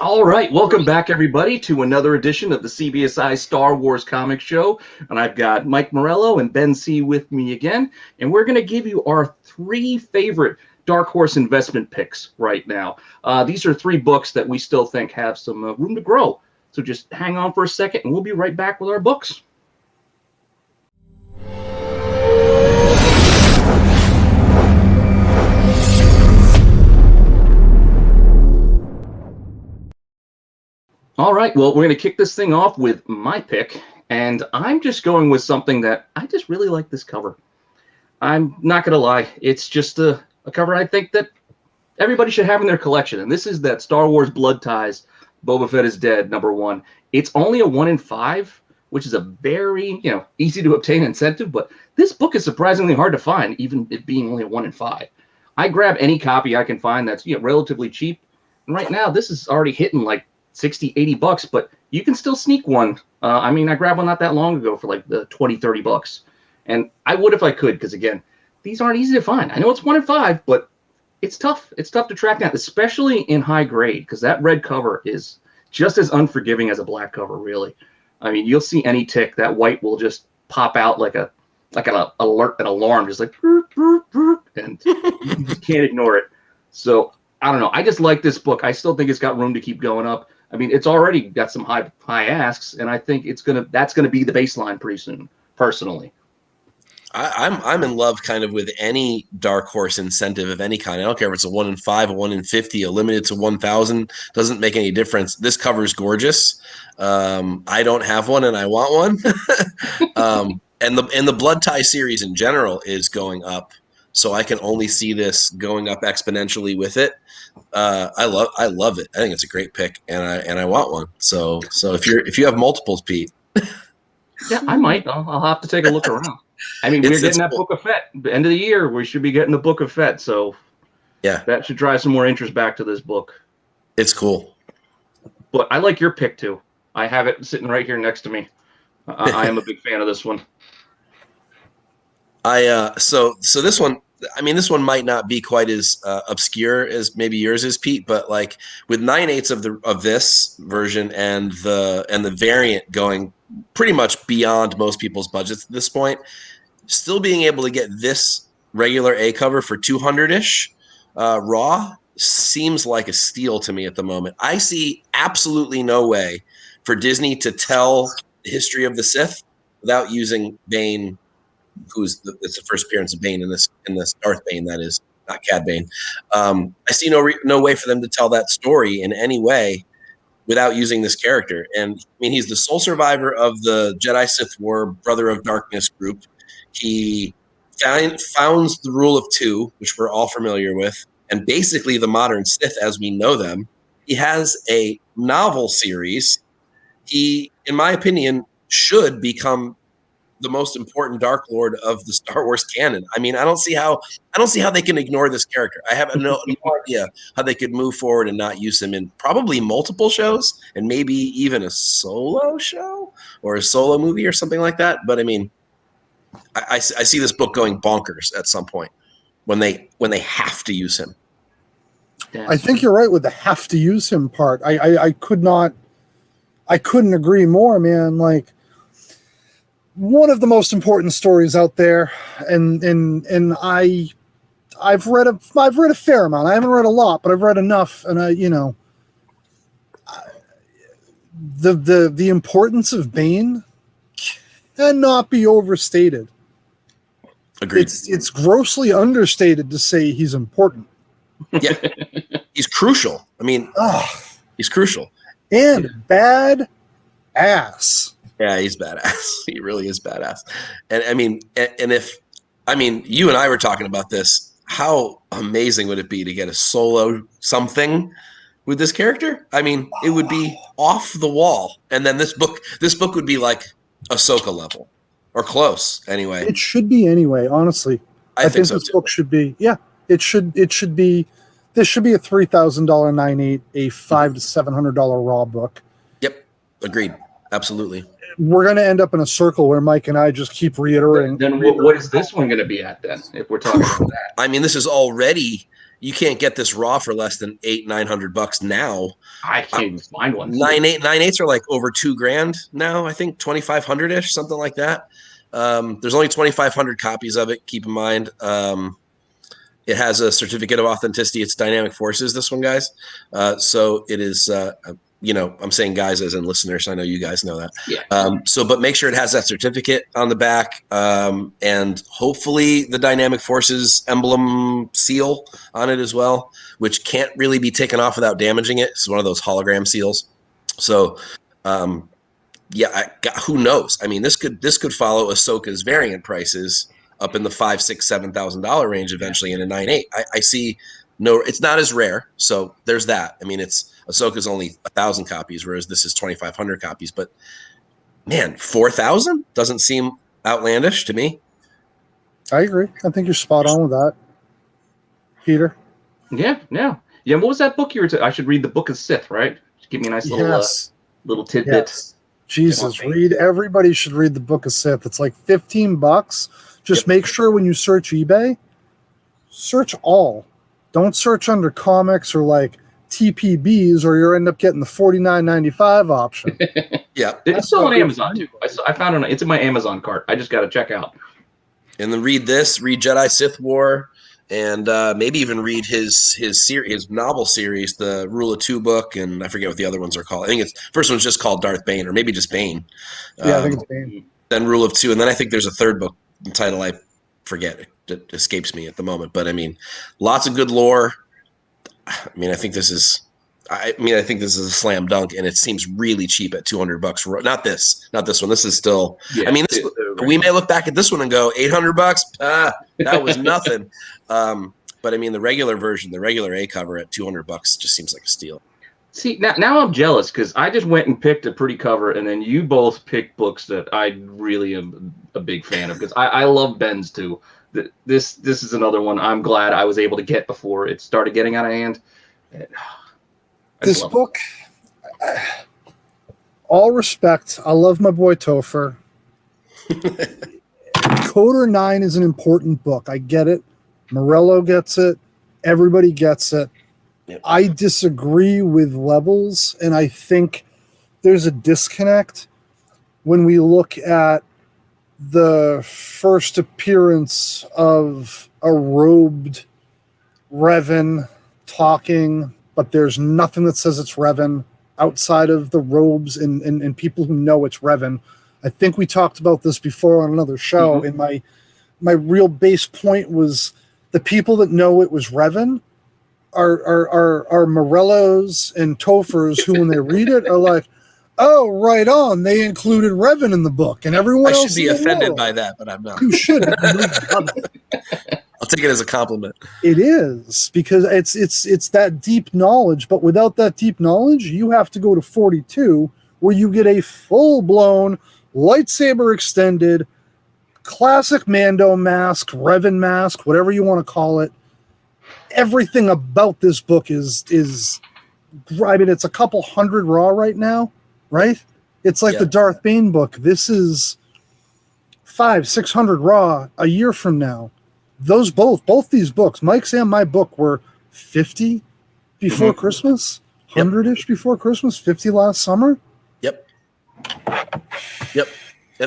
All right, welcome back, everybody, to another edition of the CBSI Star Wars Comic Show. And I've got Mike Morello and Ben C. with me again. And we're going to give you our three favorite Dark Horse investment picks right now. These are three books that we still think have some room to grow. So just hang on for a second, and we'll be right back with our books. All right, well, we're going to kick this thing off with my pick, and I'm just going with something that I just really like this cover. I'm not going to lie, it's just a cover I think that everybody should have in their collection, and this is that Star Wars Blood Ties, Boba Fett is Dead, #1. It's only a 1 in 5, which is a very, easy to obtain incentive, but this book is surprisingly hard to find, even it being only a 1 in 5. I grab any copy I can find that's relatively cheap, and right now this is already hitting like $60-$80, but you can still sneak one. I grabbed one not that long ago for like the $20-$30, and I would if I could, because again, these aren't easy to find. I know it's 1 in 5, but it's tough. It's tough to track down, especially in high grade, because that red cover is just as unforgiving as a black cover, really. I mean, you'll see any tick, that white will just pop out like an alert, an alarm, just like, and you just can't ignore it. So I don't know. I just like this book. I still think it's got room to keep going up. I mean, it's already got some high asks, and I think that's gonna be the baseline pretty soon, personally. I'm in love kind of with any Dark Horse incentive of any kind. I don't care if it's a 1 in 5, a 1 in 50, a limited to 1,000. Doesn't make any difference. This cover is gorgeous. I don't have one, and I want one. And the Blood Tie series in general is going up, so I can only see this going up exponentially with it. I love it. I think it's a great pick, and I want one. So if you have multiples, Pete. Yeah, I might. I'll have to take a look around. I mean, we're getting that cool Book of Fett. The end of the year, we should be getting the Book of Fett. So yeah, that should drive some more interest back to this book. It's cool. But I like your pick too. I have it sitting right here next to me. I am a big fan of this one. So this one, I mean, this one might not be quite as obscure as maybe yours is, Pete, but like with 9/8 of this version and the variant going pretty much beyond most people's budgets at this point, still being able to get this regular A cover for 200-ish raw seems like a steal to me at the moment. I see absolutely no way for Disney to tell the history of the Sith without using Bane. It's the first appearance of Bane in this Darth Bane, that is, not Cad Bane. I see no way for them to tell that story in any way without using this character. And I mean, he's the sole survivor of the Jedi Sith War Brother of Darkness group. He founds the Rule of Two, which we're all familiar with, and basically the modern Sith as we know them. He has a novel series. He, in my opinion, should become the most important Dark Lord of the Star Wars canon. I mean, I don't see how they can ignore this character. I have no idea how they could move forward and not use him in probably multiple shows and maybe even a solo show or a solo movie or something like that. But I mean, I see this book going bonkers at some point when they have to use him. I think you're right with the have to use him part. I couldn't agree more, man. Like, one of the most important stories out there, and I've read a fair amount. I haven't read a lot, but I've read enough, and the importance of Bane cannot be overstated. Agreed. It's grossly understated to say he's important. Yeah, he's crucial. I mean, he's crucial and bad ass. Yeah, he's badass. He really is badass. And I mean, you and I were talking about this. How amazing would it be to get a solo something with this character? I mean, it would be off the wall. And then this book would be like Ahsoka level or close anyway. It should be anyway, honestly. I think so this too. book should be. Yeah, it should be. This should be a $3,000 9/8, a $500 to $700 raw book. Yep, agreed. Absolutely. We're going to end up in a circle where Mike and I just keep reiterating. Then what is this one going to be at then, if we're talking about that? I mean, this is already you can't get this raw for less than $800-900 now. I can't even find one. 9/8s are like over $2,000 now. I think 2,500 ish, something like that. There's only 2,500 copies of it. Keep in mind, it has a certificate of authenticity. It's Dynamic Forces. This one, guys. So it is. I'm saying guys as in listeners. I know you guys know that. Yeah. But make sure it has that certificate on the back, and hopefully the Dynamic Forces emblem seal on it as well, which can't really be taken off without damaging it. It's one of those hologram seals. So, who knows? I mean, this could follow Ahsoka's variant prices up in the $5,000, $6,000, $7,000 range eventually in a 9/8. I see. No, it's not as rare. So there's that. I mean, Ahsoka's only 1,000 copies, whereas this is 2,500 copies. But man, 4,000 doesn't seem outlandish to me. I agree. I think you're spot on with that, Peter. Yeah. What was that book you were? I should read the Book of Sith, right? Give me a nice little tidbit. Yes. Jesus, everybody should read the Book of Sith. It's like $15. Just make sure when you search eBay, search all. Don't search under comics or like TPBs, or you'll end up getting the $49.95 option. Yeah, it's still on Amazon too. I found it. It's in my Amazon cart. I just got to check out. And then read Jedi Sith War, and maybe even read his novel series, the Rule of Two book, and I forget what the other ones are called. I think first one's just called Darth Bane, or maybe just Bane. Yeah, I think it's Bane. Then Rule of Two, and then I think there's a third book title I forget. It escapes me at the moment, but I mean, lots of good lore. I mean, I think this is a slam dunk, and it seems really cheap at $200. Not this one. This is still. Yeah, I mean, we may look back at this one and go $800. That was nothing. But I mean, the regular version, the regular A cover at $200 just seems like a steal. See, now I'm jealous because I just went and picked a pretty cover, and then you both picked books that I really am a big fan of, because I love Ben's too. This is another one I'm glad I was able to get before it started getting out of hand. This book, all respect, I love my boy Topher. Coder 9 is an important book. I get it. Morello gets it. Everybody gets it. Yep. I disagree with Levels, and I think there's a disconnect when we look at the first appearance of a robed Revan talking, but there's nothing that says it's Revan outside of the robes and people who know it's Revan. I think we talked about this before on another show, and my real base point was the people that know it was Revan are Morellos and Tophers who, when they read it, are like, oh, right on. They included Revan in the book, and everyone else. I should be offended by that, but I'm not. You should. I'll take it as a compliment. It is, because it's that deep knowledge, but without that deep knowledge, you have to go to 42, where you get a full-blown lightsaber extended, classic Mando mask, Revan mask, whatever you want to call it. Everything about this book is I mean, it's a couple hundred raw right now, right? It's like the Darth Bane book. This is 500-600 raw a year from now. Those both these books, Mike's and my book, were 50 before Christmas, 100-ish before Christmas, 50 last summer. Yep.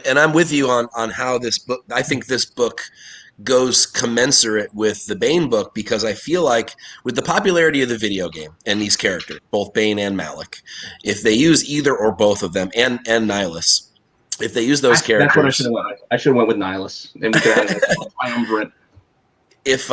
And I'm with you on how this book, I think this book goes commensurate with the Bane book, because I feel like with the popularity of the video game and these characters, both Bane and Malik, if they use either or both of them, and Nihilus, if they use those characters, that's what I should have went with. I should have went with Nihilus, and we could have a triumvirate. If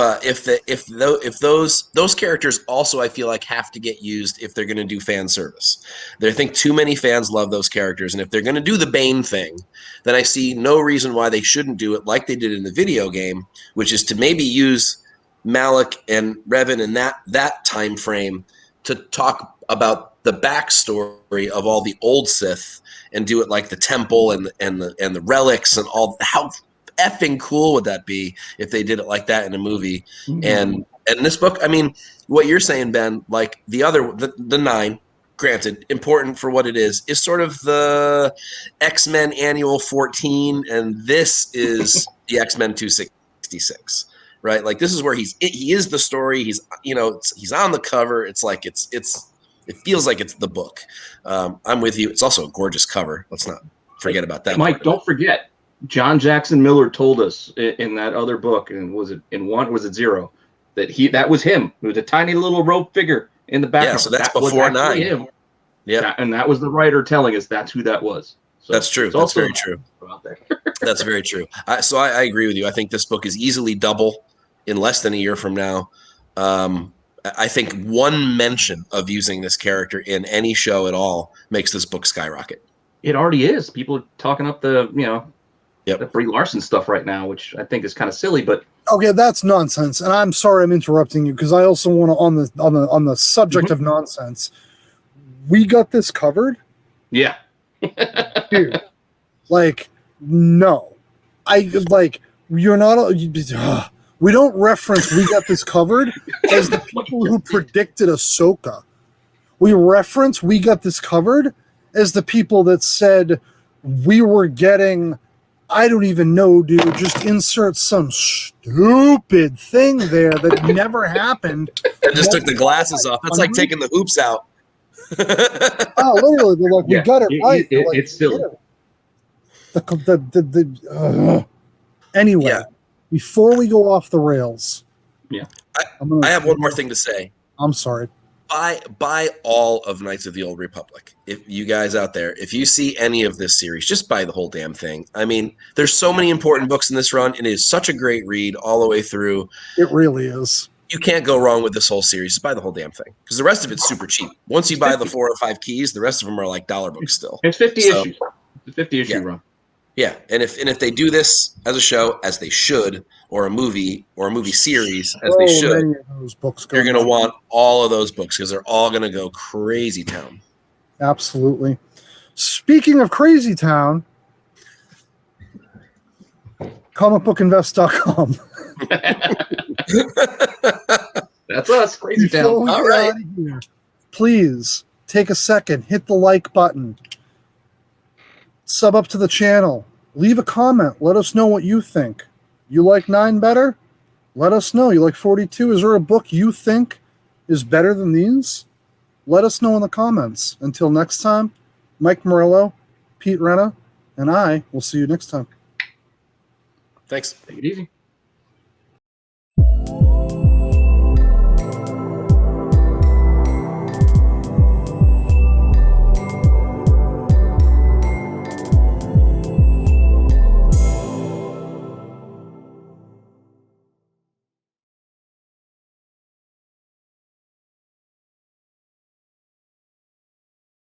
those characters also, I feel like, have to get used if they're going to do fan service. I think too many fans love those characters, and if they're going to do the Bane thing, then I see no reason why they shouldn't do it like they did in the video game, which is to maybe use Malik and Revan in that time frame to talk about the backstory of all the old Sith, and do it like the temple and the relics and all. How effing cool would that be if they did it like that in a movie? And this book, I mean, what you're saying, Ben, like the 9, granted, important for what it is sort of the X-Men Annual 14, and this is the X-Men 266, right? Like this is where he is the story. He's he's on the cover. It's like it feels like it's the book. I'm with you. It's also a gorgeous cover. Let's not forget about that. Mike, don't forget, John Jackson Miller told us in that other book, and was it 0, that was him. It was a tiny little rope figure in the background. Yeah, so that's before 9. Him. Yeah, and that was the writer telling us that's who that was. So that's true. That's very true. That's very true. So I agree with you. I think this book is easily double in less than a year from now. I think one mention of using this character in any show at all makes this book skyrocket. It already is. People are talking up the Yep. the Brie Larson stuff right now, which I think is kind of silly, but okay, that's nonsense. And I'm sorry I'm interrupting you because I also want to on the subject of nonsense. We got this covered. Yeah. Dude, like, no. You're not we don't reference we got this covered as the people who predicted Ahsoka. We reference we got this covered as the people that said we were getting, I don't even know, dude, just insert some stupid thing there that never happened. I just took the glasses off. That's like taking the hoops out. Literally, they're like, we got it right. It's still anyway. Before we go off the rails, I have one more thing to say. I'm sorry. Buy all of Knights of the Old Republic. If you guys out there, if you see any of this series, just buy the whole damn thing. I mean, there's so many important books in this run, and it is such a great read all the way through. It really is. You can't go wrong with this whole series. Just buy the whole damn thing because the rest of it's super cheap. Once you buy the 4 or 5 keys, the rest of them are like dollar books still. It's 50 issues. It's a 50 issue run. Yeah, and if they do this as a show, as they should, or a movie series, as they should, you're going to want all of those books because they're all going to go crazy town. Absolutely. Speaking of crazy town, comicbookinvest.com. That's us, crazy town. All right. Please take a second, hit the like button. Sub up to the channel. Leave a comment. Let us know what you think. You like 9 better? Let us know. You like 42? Is there a book you think is better than these? Let us know in the comments. Until next time, Mike Murillo, Pete Renna, and I will see you next time. Thanks. Take it easy.